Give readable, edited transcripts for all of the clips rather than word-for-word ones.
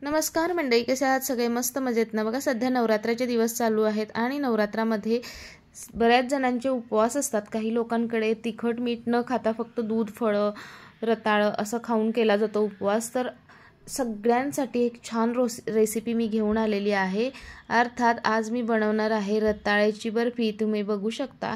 नमस्कार मंडळी, कसे आहात सगळे? मस्त मजेत ना? बघा, सध्या नवरात्राचे दिवस चालू आहेत आणि नवरात्रामध्ये बऱ्याच जणांचे उपवास असतात. काही लोकांकडे तिखट मीठ न खाता फक्त दूध, फळं, रताळं असं खाऊन केला जातो उपवास. तर सगळ्यांसाठी एक छान रेसिपी मी घेऊन आलेली आहे. अर्थात आज मी बनवणार आहे रताळ्याची बर्फी. तुम्ही बघू शकता,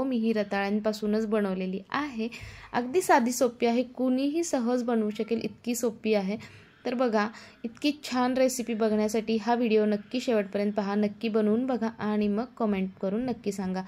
मी ही रताळ्यांपासूनच बनवलेली आहे. अगदी साधी सोपी आहे, कुणीही सहज बनवू शकेल इतकी सोपी आहे. तर बघा, इतकी छान रेसिपी बघण्यासाठी हा व्हिडिओ नक्की शेवटपर्यंत पहा, नक्की बनवून बघा आणि मग कमेंट करून नक्की सांगा.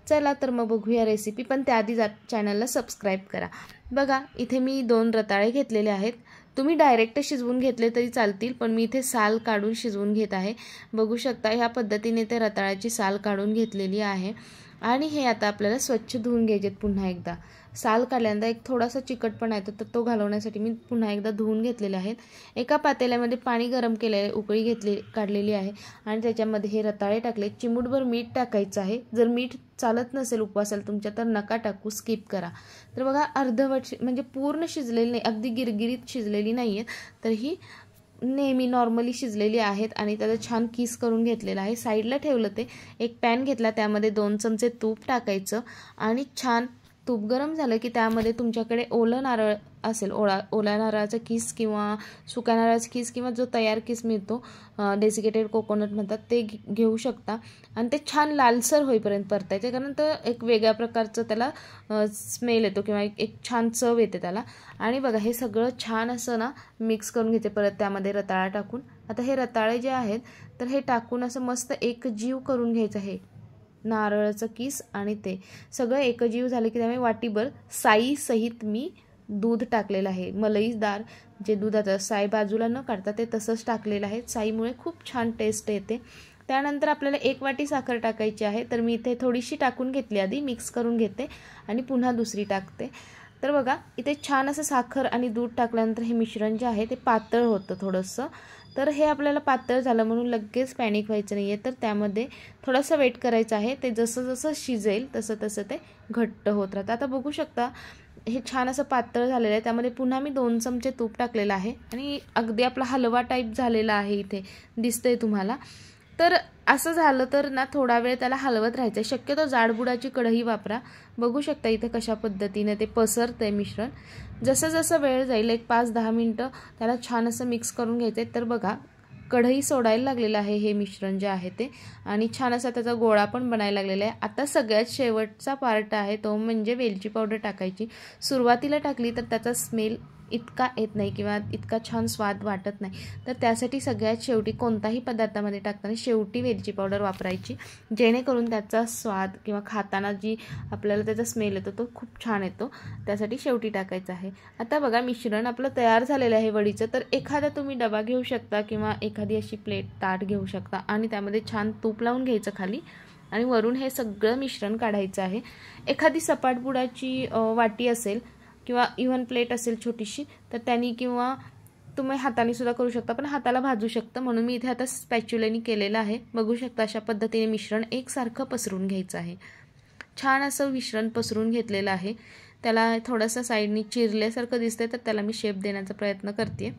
चला तर मग बघूया रेसिपी, पण त्याआधी चॅनलला सबस्क्राईब करा. बघा, इथे मी 2 रताळे घेतलेले आहेत. तुम्ही डायरेक्ट शिजवून घेतले तरी चालतील, पण मी इथे साल काढून शिजवून घेत आहे. बघू शकता, ह्या पद्धतीने ते रताळ्याची साल काढून घेतलेली आहे. आणि हे आता आपल्याला स्वच्छ धुवून घ्यायचे पुन्हा एकदा. साल काढल्यानंतर एक थोडासा चिकटपणा येतो, तर तो घालवण्यासाठी मी पुन्हा एकदा धुवून घेतलेले आहेत. एका पातेल्यामध्ये पाणी गरम केले, उकळी काढलेली आहे आणि त्याच्यामध्ये हे रताळे टाकले. चिमूटभर मीठ टाकायचं आहे. जर मीठ चालत नसेल उपवासाला तुमच्या तर नका टाकू, स्किप करा. तर बघा, अर्धवट म्हणजे पूर्ण शिजलेली नाही, अगदी गिरगिरीत शिजलेली नाही आहे, तर ही नेहमी नॉर्मली शिजलेली आहेत आणि त्याचा छान किस करून घेतलेला आहे. साईडला ठेवलं. ते एक पॅन घेतला, त्यामध्ये 2 चमचे तूप टाकायचं आणि छान तूप गरम झालं की त्यामध्ये तुमच्याकडे ओलं नारळ असेल, ओल्या नारळाचा किस किंवा सुक्या नारळाचा किस किंवा जो तयार किस मिळतो, डेसिकेटेड कोकोनट म्हणतात, ते घेऊ शकता. आणि ते छान लालसर होईपर्यंत परतायचे, कारण तर एक वेगळ्या प्रकारचं त्याला स्मेल येतो किंवा एक छान चव येते त्याला. आणि बघा, हे सगळं छान असं ना मिक्स करून घ्यायचे. परत त्यामध्ये रताळा टाकून, आता हे रताळे जे आहेत तर हे टाकून असं मस्त एकजीव करून घ्यायचं आहे. नारळाचं किस आणि ते सगळं एकजीव झालं की त्यामुळे वाटीभर साई सहित मी दूध टाकलेलं आहे. मलईदार जे दुधाचं साई बाजूला न काढता ते तसंच टाकलेलं आहे. साईमुळे खूप छान टेस्ट येते. त्यानंतर आपल्याला 1 वाटी साखर टाकायची आहे. तर मी इथे थोडीशी टाकून घेतली, आधी मिक्स करून घेते आणि पुन्हा दुसरी टाकते. तर बघा, इथे छान असं साखर आणि दूध टाकल्यानंतर हे मिश्रण जे आहे ते पातळ होतं थोडंसं. तर हे आपल्याला पातळ झालं म्हणून लगेच पॅनिक व्हायचं नाही आहे, तर त्यामध्ये थोडंसं वेट करायचं आहे. ते जसं जसं शिजेल तसं तसं ते घट्ट होत राहतं. आता बघू शकता, हे छान असं पातळ झालेलं आहे. त्यामध्ये पुन्हा मी 2 चमचे तूप टाकलेलं आहे आणि अगदी आपला हलवा टाईप झालेला आहे, इथे दिसतंय तुम्हाला. तर असं झालं तर ना थोडा वेळ त्याला हलवत राहायचं. शक्यतो जाडबुडाची कढई वापरा. बघू शकता इथे कशा पद्धतीने ते पसरतंय मिश्रण. जसं जसं वेळ जाईल, एक 5-10 मिनटं त्याला छान असं मिक्स करून घ्यायचं. तर बघा, कढई सोडायला लागलेलं आहे हे मिश्रण जे आहे ते, आणि छान असा त्याचा गोळा पण बनायला लागलेला आहे. आता सगळ्यात शेवटचा पार्ट आहे तो म्हणजे वेलची पावडर टाकायची. सुरुवातीला टाकली तर त्याचा स्मेल इतका येत नाही किंवा इतका छान स्वाद वाटत नाही, तर त्यासाठी सगळ्यात शेवटी कोणताही पदार्थामध्ये टाकताना शेवटी वेलची पावडर वापरायची, जेणेकरून त्याचा स्वाद किंवा खाताना जी आपल्याला त्याचा स्मेल येतो तो खूप छान येतो. त्यासाठी शेवटी टाकायचं आहे. आता बघा, मिश्रण आपलं तयार झालेलं आहे वडीचं. तर एखादा तुम्ही डबा घेऊ शकता किंवा एखादी अशी प्लेट, ताट घेऊ शकता आणि त्यामध्ये छान तूप लावून घ्यायचं खाली आणि वरून हे सगळं मिश्रण काढायचं आहे. एखादी सपाट बुडाची वाटी असेल किंवा इव्हन प्लेट असेल छोटीशी, तर त्यांनी किंवा तुम्ही हाताने सुद्धा करू शकता, पण हाताला भाजू शकतं, म्हणून मी इथे आता स्पॅच्युलानी केलेलं आहे. बघू शकता, अशा पद्धतीने मिश्रण एकसारखं पसरून घ्यायचं आहे. छान असं मिश्रण पसरून घेतलेलं आहे. त्याला थोडंसं साईडनी चिरल्यासारखं दिसतंय, तर त्याला मी शेप देण्याचा प्रयत्न करते.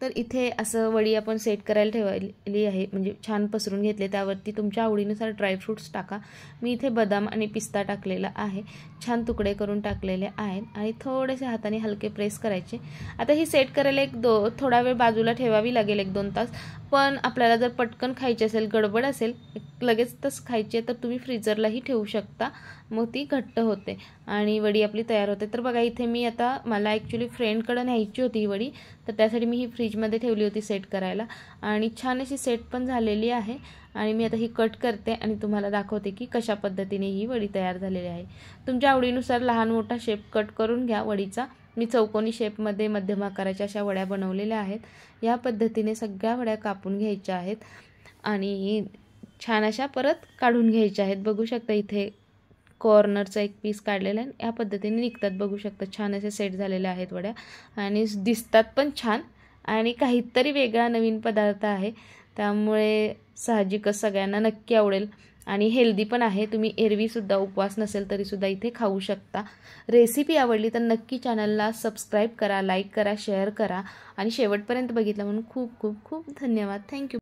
तर इथे असं वडी आपण सेट करायला ठेवली आहे, म्हणजे छान पसरून घेतले. त्यावरती तुमच्या आवडीनुसार ड्रायफ्रूट्स टाका. मी इथे बदाम आणि पिस्ता टाकलेला आहे, छान तुकडे करून टाकलेले आहेत आणि थोडेसे हाताने हलके प्रेस करायचे. आता ही सेट करायला थोडा वेळ बाजूला ठेवावी लागेल, 1-2 तास. पण आपल्याला जर पटकन खायची असेल, गडबड असेल, लगेच तस खायची तर तुम्ही फ्रीजरलाही ठेवू शकता, मग ती घट्ट होते आणि वडी आपली तयार होते. तर बघा, इथे मी आता मला ॲक्च्युली फ्रेंडकडे न्यायची होती ही वडी, तर त्यासाठी मी ही फ्रीजमध्ये ठेवली होती सेट करायला आणि छान अशी सेट पण झालेली आहे. आणि मी आता ही कट करते आणि तुम्हाला दाखवते की कशा पद्धतीने ही वडी तयार झालेली आहे. तुमच्या आवडीनुसार लहान मोठा शेप कट करून घ्या वडीचा. मी चौकोनी शेपमध्ये मध्यम आकाराच्या अशा वड्या बनवलेल्या आहेत. या पद्धतीने सगळ्या वड्या कापून घ्यायच्या आहेत आणि छान अशा परत काढून घ्यायच्या आहेत. बघू शकता, इथे कॉर्नरचा एक पीस काढलेला आहे. या पद्धतीने निघतात. बघू शकता, छान असे सेट झालेले आहेत वड्या आणि दिसतात पण छान आणि काहीतरी वेगळा नवीन पदार्थ आहे, त्यामुळे साहजिकच सगळ्यांना नक्की आवडेल. आणि हेल्दी पण आहे. तुम्ही एरवीसुद्धा उपवास नसेल तरीसुद्धा इथे खाऊ शकता. रेसिपी आवडली तर नक्की चॅनलला सबस्क्राईब करा, लाईक करा, शेअर करा आणि शेवटपर्यंत बघितलं म्हणून खूप खूप खूप धन्यवाद. थँक्यू.